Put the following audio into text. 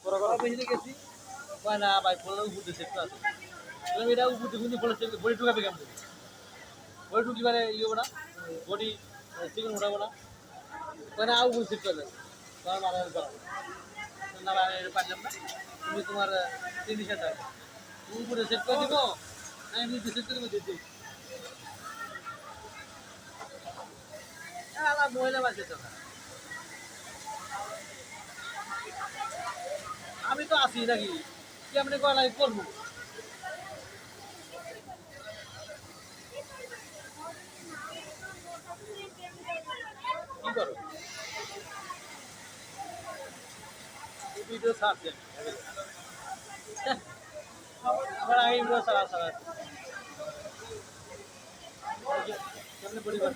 বেশি গেছি না ভাই বলে উপর দিয়ে সেট আছে এটা উপর দিয়ে কিন্তু বলে বডি ঢুকাবে কেমন বডি ঢুকি মানে ইয়ে না বডি চিকেন উঠাবো না মানে আউ উপর সেট করবে তোমার মারা করা না ভাই পারলাম না তুমি তোমার জিনিস আছে উপরে সেট করে দিব আমি নিচে সেট করে দিচ্ছি আমার মহিলা বাঁচে তো আমি তো আছি নাকি কেমনি করা লাগে করবো কি করো ভিডিও ছাড়ছে আমার আগে ভিডিও ছাড়া ছাড়া কেমনি পরিবার